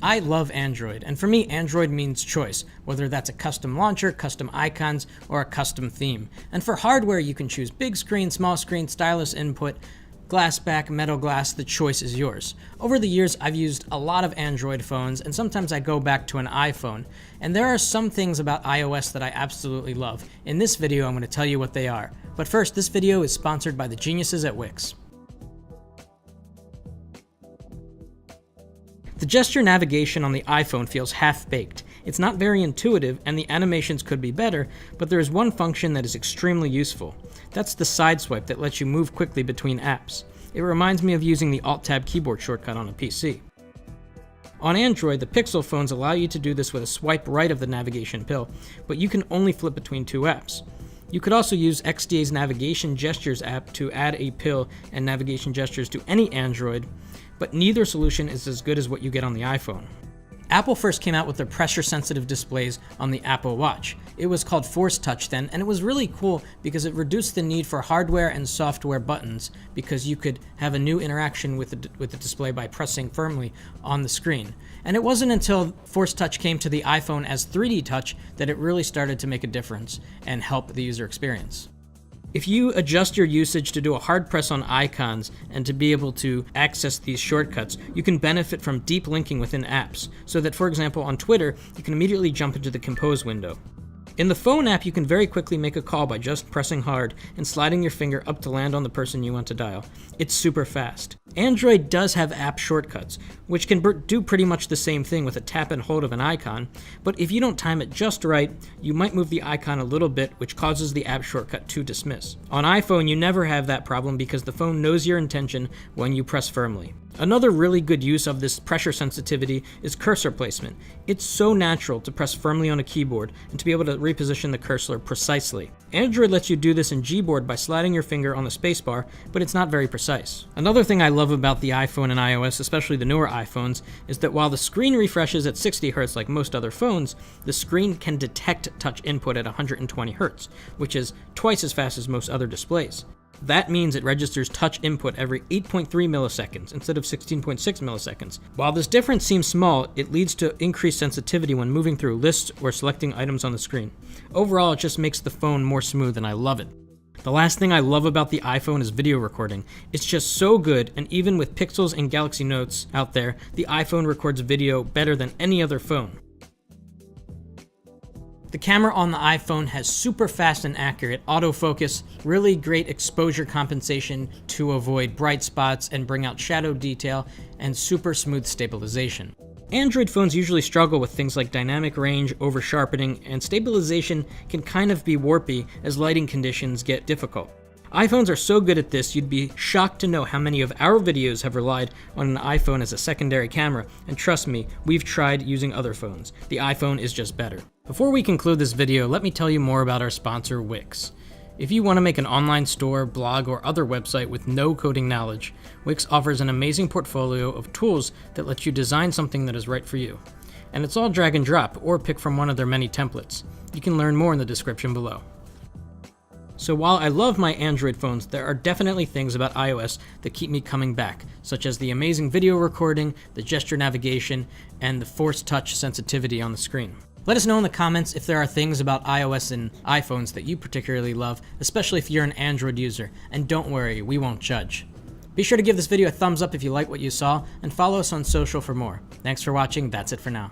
I love Android, and for me, Android means choice, whether that's a custom launcher, custom icons, or a custom theme. And for hardware, you can choose big screen, small screen, stylus input, glass back, metal glass, the choice is yours. Over the years, I've used a lot of Android phones, and sometimes I go back to an iPhone. And there are some things about iOS that I absolutely love. In this video, I'm going to tell you what they are. But first, this video is sponsored by the geniuses at Wix. The gesture navigation on the iPhone feels half-baked. It's not very intuitive, and the animations could be better, but there is one function that is extremely useful. That's the side swipe that lets you move quickly between apps. It reminds me of using the Alt-Tab keyboard shortcut on a PC. On Android, the Pixel phones allow you to do this with a swipe right of the navigation pill, but you can only flip between two apps. You could also use XDA's Navigation Gestures app to add a pill and navigation gestures to any Android, but neither solution is as good as what you get on the iPhone. Apple first came out with their pressure-sensitive displays on the Apple Watch. It was called Force Touch then, and it was really cool because it reduced the need for hardware and software buttons because you could have a new interaction with the display by pressing firmly on the screen. And it wasn't until Force Touch came to the iPhone as 3D Touch that it really started to make a difference and help the user experience. If you adjust your usage to do a hard press on icons and to be able to access these shortcuts, you can benefit from deep linking within apps, so that, for example, on Twitter, you can immediately jump into the Compose window. In the phone app, you can very quickly make a call by just pressing hard and sliding your finger up to land on the person you want to dial. It's super fast. Android does have app shortcuts, which can do pretty much the same thing with a tap and hold of an icon, but if you don't time it just right, you might move the icon a little bit, which causes the app shortcut to dismiss. On iPhone, you never have that problem because the phone knows your intention when you press firmly. Another really good use of this pressure sensitivity is cursor placement. It's so natural to press firmly on a keyboard and to be able to reposition the cursor precisely. Android lets you do this in Gboard by sliding your finger on the spacebar, but it's not very precise. Another thing I love about the iPhone and iOS, especially the newer iPhones, is that while the screen refreshes at 60 Hz like most other phones, the screen can detect touch input at 120 Hz, which is twice as fast as most other displays. That means it registers touch input every 8.3 milliseconds instead of 16.6 milliseconds. While this difference seems small, it leads to increased sensitivity when moving through lists or selecting items on the screen. Overall, it just makes the phone more smooth, and I love it. The last thing I love about the iPhone is video recording. It's just so good, and even with Pixels and Galaxy Notes out there, the iPhone records video better than any other phone. The camera on the iPhone has super fast and accurate autofocus, really great exposure compensation to avoid bright spots and bring out shadow detail, and super smooth stabilization. Android phones usually struggle with things like dynamic range, over-sharpening, and stabilization can kind of be warpy as lighting conditions get difficult. iPhones are so good at this, you'd be shocked to know how many of our videos have relied on an iPhone as a secondary camera, and trust me, we've tried using other phones. The iPhone is just better. Before we conclude this video, let me tell you more about our sponsor, Wix. If you want to make an online store, blog, or other website with no coding knowledge, Wix offers an amazing portfolio of tools that let you design something that is right for you. And it's all drag and drop, or pick from one of their many templates. You can learn more in the description below. So while I love my Android phones, there are definitely things about iOS that keep me coming back, such as the amazing video recording, the gesture navigation, and the Force Touch sensitivity on the screen. Let us know in the comments if there are things about iOS and iPhones that you particularly love, especially if you're an Android user, and don't worry, we won't judge. Be sure to give this video a thumbs up if you like what you saw, and follow us on social for more. Thanks for watching, that's it for now.